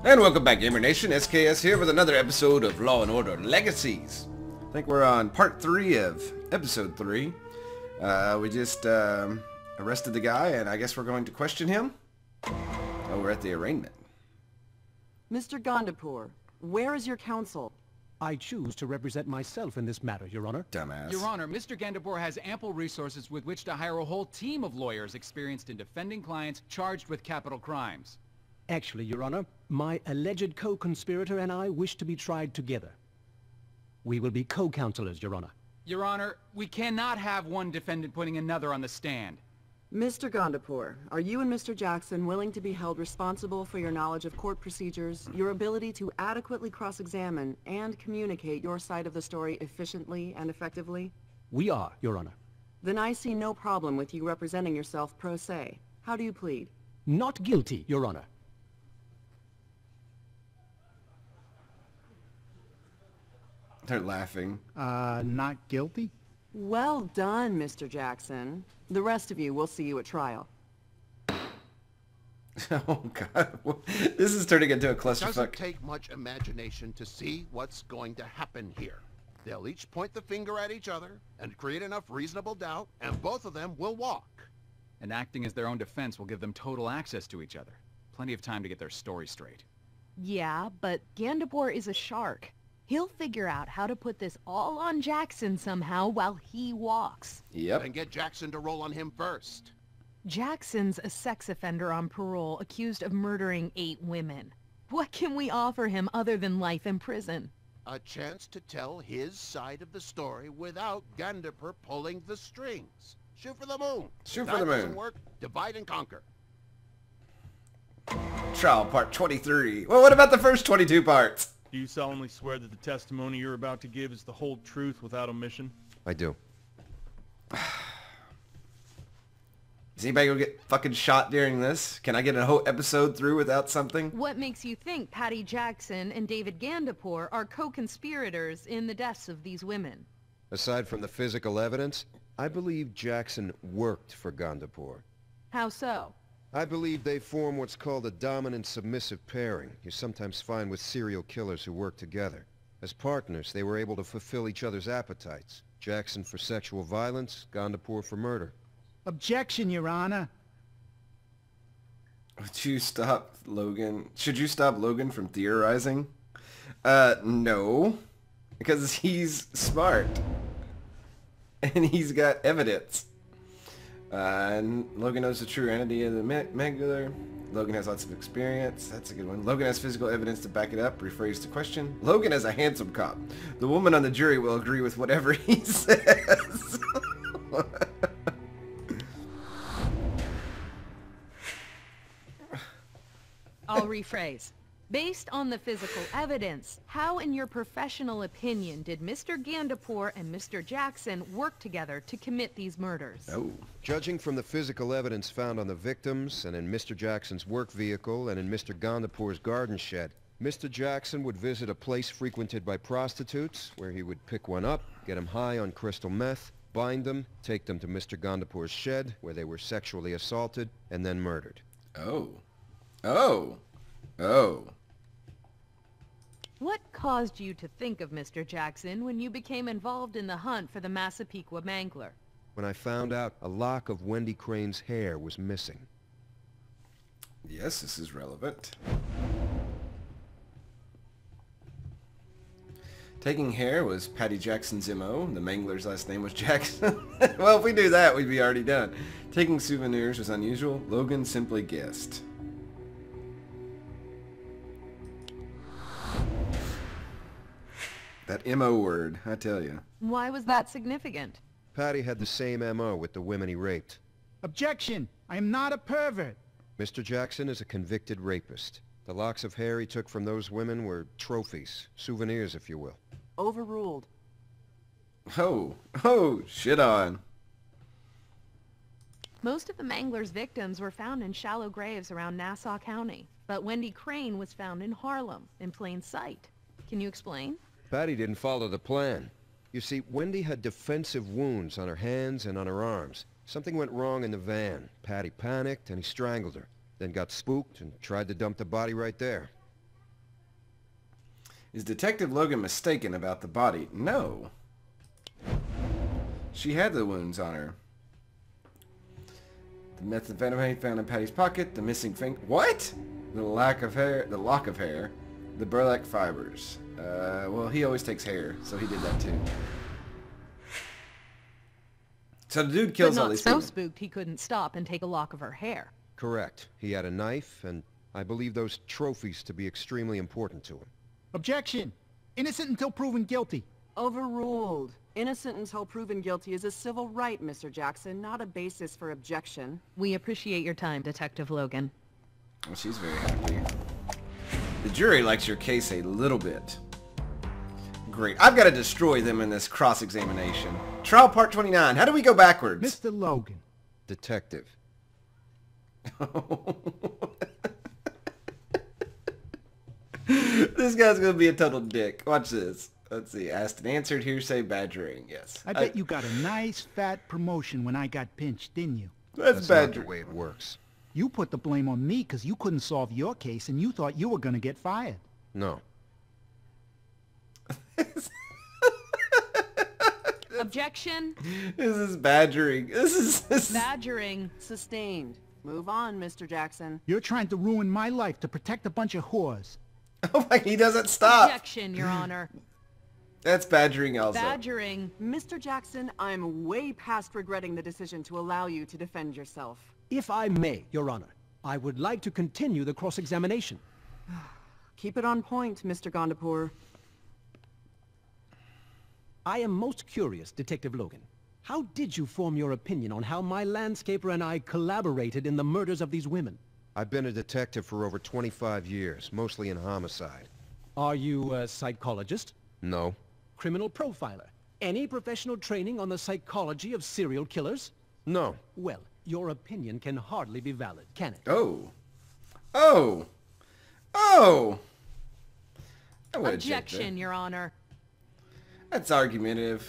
And welcome back, Gamer Nation. SKS here with another episode of Law & Order Legacies. I think we're on part 3 of episode 3. We just arrested the guy, and I guess we're going to question him. Oh, we're at the arraignment. Mr. Gondapur, where is your counsel? I choose to represent myself in this matter, Your Honor. Dumbass. Your Honor, Mr. Gandapur has ample resources with which to hire a whole team of lawyers experienced in defending clients charged with capital crimes. Actually, Your Honor, my alleged co-conspirator and I wish to be tried together. We will be co-counselors, Your Honor. Your Honor, we cannot have one defendant putting another on the stand. Mr. Gondapur, are you and Mr. Jackson willing to be held responsible for your knowledge of court procedures, your ability to adequately cross-examine, and communicate your side of the story efficiently and effectively? We are, Your Honor. Then I see no problem with you representing yourself pro se. How do you plead? Not guilty, Your Honor. They're laughing. Not guilty? Well done, Mr. Jackson. The rest of you will see you at trial. Oh, God. This is turning into a clusterfuck. Doesn't take much imagination to see what's going to happen here. They'll each point the finger at each other and create enough reasonable doubt, and both of them will walk. And acting as their own defense will give them total access to each other. Plenty of time to get their story straight. Yeah, but Gandapur is a shark. He'll figure out how to put this all on Jackson somehow while he walks. Yep. And get Jackson to roll on him first. Jackson's a sex offender on parole accused of murdering 8 women. What can we offer him other than life in prison? A chance to tell his side of the story without Gandapur pulling the strings. Shoot for the moon. Shoot If for the that moon. doesn't work, divide and conquer. Trial part 23. Well, what about the first 22 parts? Do you solemnly swear that the testimony you're about to give is the whole truth without omission? I do. Is anybody gonna get fucking shot during this? Can I get a whole episode through without something? What makes you think Patty Jackson and David Gandapur are co-conspirators in the deaths of these women? Aside from the physical evidence, I believe Jackson worked for Gondapur. How so? I believe they form what's called a dominant-submissive pairing you sometimes find with serial killers who work together. As partners, they were able to fulfill each other's appetites. Jackson for sexual violence, Gondapur for murder. Objection, Your Honor. Would you stop Logan? Should you stop Logan from theorizing? No. Because he's smart. And he's got evidence. And Logan knows the true identity of the Mangler. Logan has lots of experience. That's a good one. Logan has physical evidence to back it up. Rephrase the question. Logan is a handsome cop. The woman on the jury will agree with whatever he says. I'll rephrase. Based on the physical evidence, how in your professional opinion did Mr. Gandapur and Mr. Jackson work together to commit these murders? Oh. Judging from the physical evidence found on the victims and in Mr. Jackson's work vehicle and in Mr. Gondapur's garden shed, Mr. Jackson would visit a place frequented by prostitutes where he would pick one up, get them high on crystal meth, bind them, take them to Mr. Gondapur's shed where they were sexually assaulted and then murdered. Oh. Oh. Oh. What caused you to think of Mr. Jackson when you became involved in the hunt for the Massapequa Mangler? When I found out a lock of Wendy Crane's hair was missing. Yes, this is relevant. Taking hair was Patty Jackson's MO. The Mangler's last name was Jackson. Well, if we do that, we'd be already done. Taking souvenirs was unusual. Logan simply guessed. That MO word, I tell you. Why was that significant? Patty had the same MO with the women he raped. Objection! I am not a pervert. Mr. Jackson is a convicted rapist. The locks of hair he took from those women were trophies, souvenirs if you will. Overruled. Oh, shit on. Most of the Mangler's victims were found in shallow graves around Nassau County, but Wendy Crane was found in Harlem, in plain sight. Can you explain? Patty didn't follow the plan. You see, Wendy had defensive wounds on her hands and on her arms. Something went wrong in the van. Patty panicked and he strangled her. Then got spooked and tried to dump the body right there. Is Detective Logan mistaken about the body? No. She had the wounds on her. The methamphetamine found in Patty's pocket, the missing finger. What? The lack of hair, the lock of hair, the burlap fibers. Well, he always takes hair, so he did that too. So the dude kills but all not these so people. spooked he couldn't stop and take a lock of her hair. Correct. He had a knife, and I believe those trophies to be extremely important to him. Objection! Innocent until proven guilty. Overruled. Innocent until proven guilty is a civil right, Mr. Jackson, not a basis for objection. We appreciate your time, Detective Logan. Well, she's very happy. The jury likes your case a little bit. Great. I've got to destroy them in this cross-examination. Trial part 29. How do we go backwards? Mr. Logan. Detective. This guy's going to be a total dick. Watch this. Let's see. Asked and answered, hearsay, badgering. Yes. I bet you got a nice fat promotion when I got pinched, didn't you? That's not the badgering. way it works. You put the blame on me because you couldn't solve your case and you thought you were going to get fired. No. Objection. This is badgering. This is... Badgering. Sustained. Move on, Mr. Jackson. You're trying to ruin my life to protect a bunch of whores. Oh my, he doesn't stop. Objection, Your Honor. That's badgering also. Badgering. Mr. Jackson, I'm way past regretting the decision to allow you to defend yourself. If I may, Your Honor, I would like to continue the cross-examination. Keep it on point, Mr. Gondapur. I am most curious, Detective Logan. How did you form your opinion on how my landscaper and I collaborated in the murders of these women? I've been a detective for over 25 years, mostly in homicide. Are you a psychologist? No. Criminal profiler? Any professional training on the psychology of serial killers? No. Well, your opinion can hardly be valid, can it? Oh. Oh. Oh. I would object Objection, there. Your Honor. That's argumentative.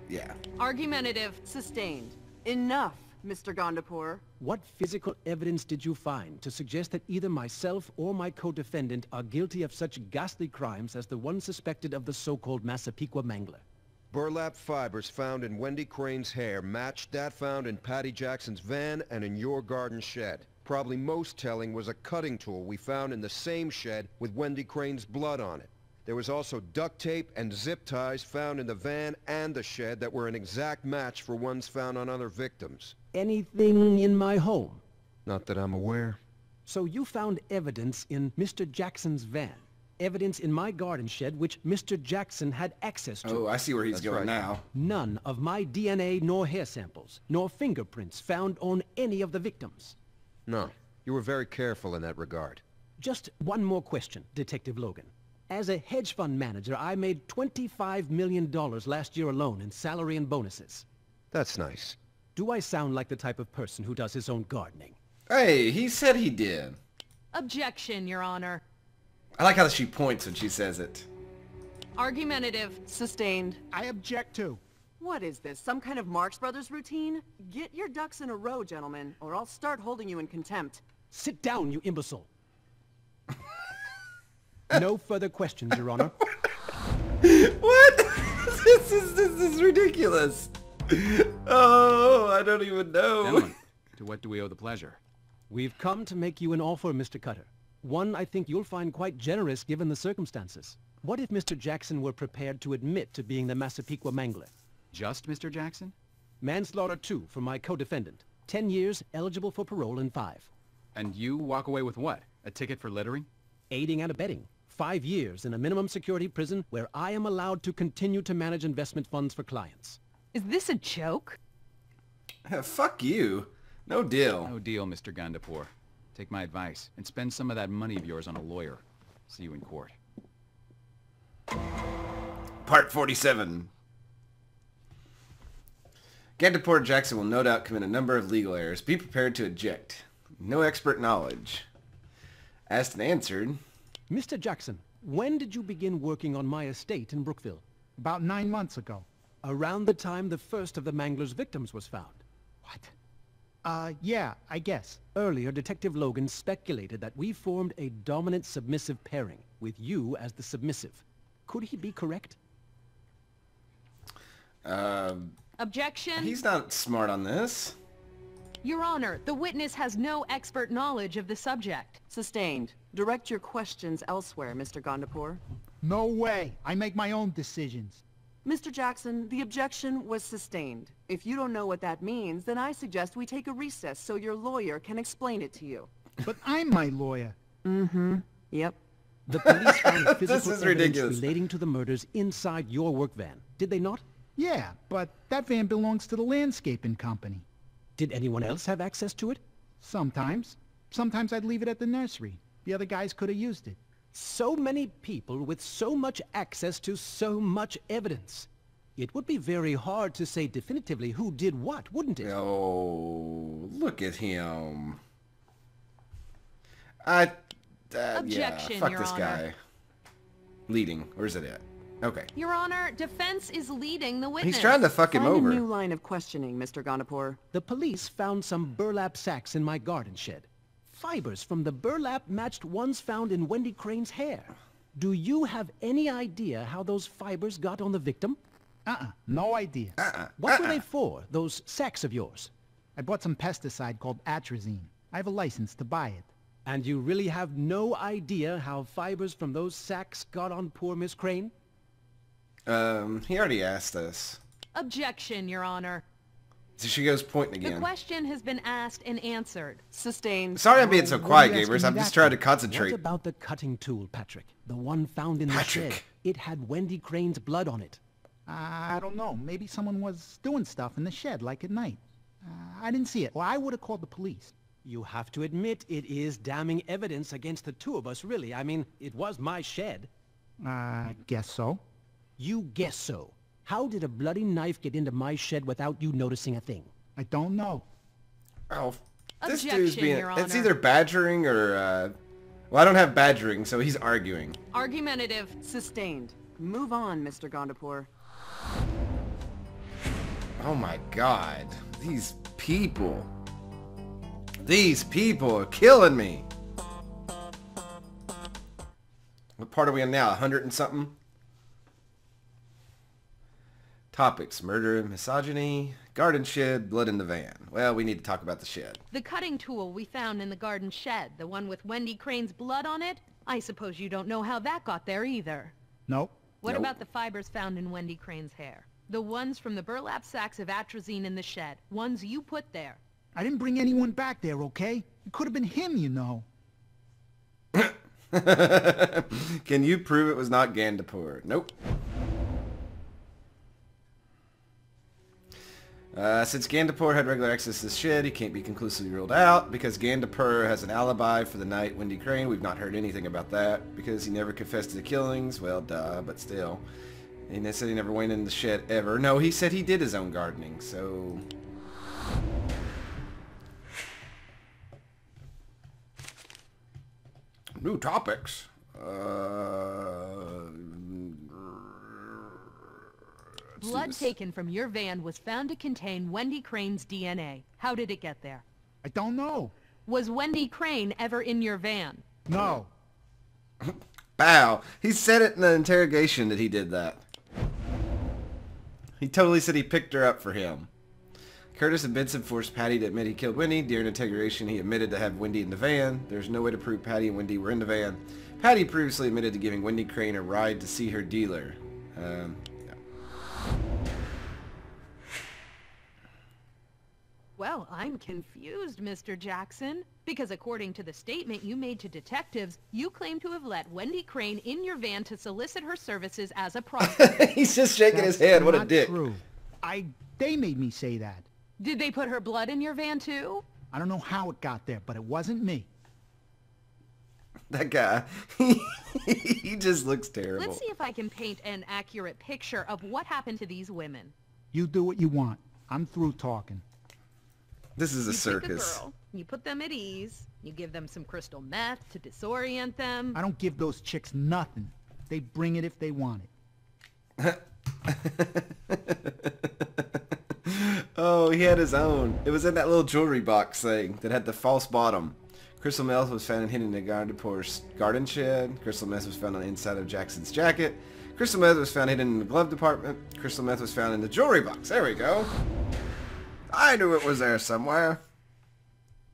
Yeah. Argumentative. Sustained. Enough, Mr. Gondapur. What physical evidence did you find to suggest that either myself or my co-defendant are guilty of such ghastly crimes as the one suspected of the so-called Massapequa Mangler? Burlap fibers found in Wendy Crane's hair matched that found in Patty Jackson's van and in your garden shed. Probably most telling was a cutting tool we found in the same shed with Wendy Crane's blood on it. There was also duct tape and zip ties found in the van and the shed that were an exact match for ones found on other victims. Anything in my home? Not that I'm aware. So you found evidence in Mr. Jackson's van. Evidence in my garden shed which Mr. Jackson had access to. Oh, I see where he's That's going right. now. None of my DNA nor hair samples, nor fingerprints found on any of the victims. No. You were very careful in that regard. Just one more question, Detective Logan. As a hedge fund manager, I made $25 million last year alone in salary and bonuses. That's nice. Do I sound like the type of person who does his own gardening? Hey, he said he did. Objection, Your Honor. I like how she points when she says it. Argumentative. Sustained. I object to. What is this, some kind of Marx Brothers routine? Get your ducks in a row, gentlemen, or I'll start holding you in contempt. Sit down, you imbecile. No further questions, Your Honor. What? This is ridiculous. Oh, I don't even know. Gentlemen, to what do we owe the pleasure? We've come to make you an offer, Mr. Cutter. One I think you'll find quite generous given the circumstances. What if Mr. Jackson were prepared to admit to being the Massapequa Mangler? Just Mr. Jackson? Manslaughter 2 for my co-defendant. 10 years, eligible for parole in 5. And you walk away with what? A ticket for littering? Aiding and abetting. 5 years in a minimum security prison where I am allowed to continue to manage investment funds for clients. Is this a joke? Fuck you. No deal. No deal, Mr. Gondapur. Take my advice and spend some of that money of yours on a lawyer. See you in court. Part 47. Gondapur Jackson will no doubt commit a number of legal errors. Be prepared to object. No expert knowledge. Asked and answered. Mr. Jackson, when did you begin working on my estate in Brookville? About 9 months ago. Around the time the first of the Mangler's victims was found. What? Yeah, I guess. Earlier, Detective Logan speculated that we formed a dominant-submissive pairing. with you as the submissive. Could he be correct? Objection. He's not smart on this. Your Honor, the witness has no expert knowledge of the subject. Sustained. Direct your questions elsewhere, Mr. Gondapur. No way. I make my own decisions. Mr. Jackson, the objection was sustained. If you don't know what that means, then I suggest we take a recess so your lawyer can explain it to you. But I'm my lawyer. Mm-hmm. Yep. The police found physical This is evidence ridiculous. relating to the murders inside your work van, did they not? Yeah, but that van belongs to the landscaping company. Did anyone else have access to it? Sometimes. Sometimes I'd leave it at the nursery. The other guys could have used it. So many people with so much access to so much evidence. It would be very hard to say definitively who did what, wouldn't it? Oh, look at him. Yeah, Objection, fuck Your this Honor. guy. Leading. Where's it at? Okay. Your Honor, defense is leading the witness. He's trying to fuck him Find over. a new line of questioning, Mr. Gondapur. The police found some burlap sacks in my garden shed. Fibers from the burlap matched ones found in Wendy Crane's hair. Do you have any idea how those fibers got on the victim? No idea. What were they for, those sacks of yours? I bought some pesticide called atrazine. I have a license to buy it. And you really have no idea how fibers from those sacks got on poor Miss Crane? He already asked us. Objection, Your Honor. So she goes pointing The again. question has been asked and answered. Sustained. Sorry I'm being so What are quiet, you asking gamers. me I'm that just trying to for? concentrate. What about the cutting tool, Patrick? The one found in the Patrick. shed. It had Wendy Crane's blood on it. I don't know. Maybe someone was doing stuff in the shed, like at night. I didn't see it. Well, I would have called the police. You have to admit it is damning evidence against the two of us, really. I mean, it was my shed. Guess so. You guess so. How did a bloody knife get into my shed without you noticing a thing? I don't know. Oh, this Objection, dude's being... Your It's Honor. either badgering or, Well, I don't have badgering, so he's arguing. Argumentative. Sustained. Move on, Mr. Gondapur. Oh my god. These people. These people are killing me. What part are we in now? 100 and something? Topics: murder, misogyny, garden shed, blood in the van. Well, we need to talk about the shed. The cutting tool we found in the garden shed, the one with Wendy Crane's blood on it, I suppose you don't know how that got there either. Nope. What Nope. about the fibers found in Wendy Crane's hair? The ones from the burlap sacks of atrazine in the shed, ones you put there. I didn't bring anyone back there, okay? It could have been him, you know. Can you prove it was not Gandapur? Nope. Since Gandapur had regular access to the shed, he can't be conclusively ruled out. Because Gandapur has an alibi for the night Wendy Crane, we've not heard anything about that. Because he never confessed to the killings, well, duh, but still. And they said he never went in the shed ever. No, he said he did his own gardening, so... New topics. Blood taken from your van was found to contain Wendy Crane's DNA. How did it get there? I don't know. Was Wendy Crane ever in your van? No. Bow. He said it in the interrogation that he did that. He totally said he picked her up for him. Curtis and Benson forced Patty to admit he killed Wendy. During interrogation, he admitted to have Wendy in the van. There's no way to prove Patty and Wendy were in the van. Patty previously admitted to giving Wendy Crane a ride to see her dealer. Yeah. Well, I'm confused, Mr. Jackson. Because according to the statement you made to detectives, you claim to have let Wendy Crane in your van to solicit her services as a prostitute. He's just shaking his head. What a dick. True. They made me say that. Did they put her blood in your van too? I don't know how it got there, but it wasn't me. That guy. He just looks terrible. Let's see if I can paint an accurate picture of what happened to these women. You do what you want. I'm through talking. This is a You circus. Take a girl, you put them at ease, you give them some crystal meth to disorient them. I don't give those chicks nothing. They bring it if they want it. Oh, he had his own. It was in that little jewelry box thing that had the false bottom. Crystal meth was found hidden in Gandapor's garden shed. Crystal meth was found on the inside of Jackson's jacket. Crystal meth was found hidden in the glove department. Crystal meth was found in the jewelry box. There we go. I knew it was there somewhere.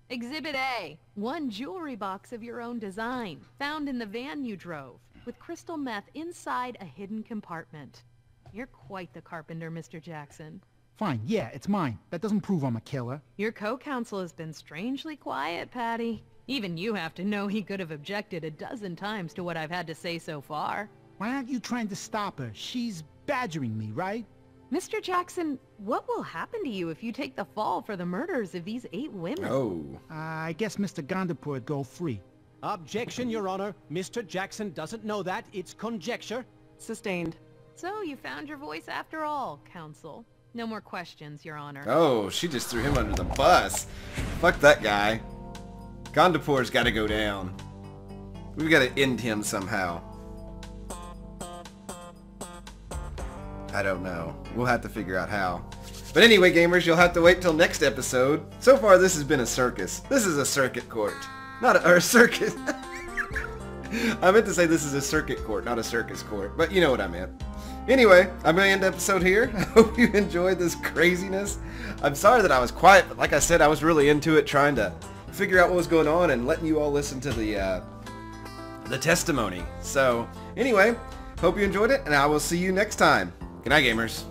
Exhibit A. One jewelry box of your own design, found in the van you drove, with crystal meth inside a hidden compartment. You're quite the carpenter, Mr. Jackson. Fine, yeah, it's mine. That doesn't prove I'm a killer. Your co-counsel has been strangely quiet, Patty. Even you have to know he could have objected a dozen times to what I've had to say so far. Why aren't you trying to stop her? She's badgering me, right? Mr. Jackson, what will happen to you if you take the fall for the murders of these 8 women? Oh. I guess Mr. Gandapur would go free. Objection, Your Honor. Mr. Jackson doesn't know that. It's conjecture. Sustained. So you found your voice after all, counsel. No more questions, Your Honor. Oh, she just threw him under the bus. Fuck that guy. Gandapur's gotta go down. We've gotta end him somehow. I don't know. We'll have to figure out how. But anyway, gamers, you'll have to wait till next episode. So far, this has been a circus. This is a circuit court. Or a circus. I meant to say this is a circuit court, not a circus court. But you know what I meant. Anyway, I'm going to end the episode here. I hope you enjoyed this craziness. I'm sorry that I was quiet, but like I said, I was really into it, trying to figure out what was going on and letting you all listen to the testimony. So, anyway, hope you enjoyed it, and I will see you next time. Good night, gamers.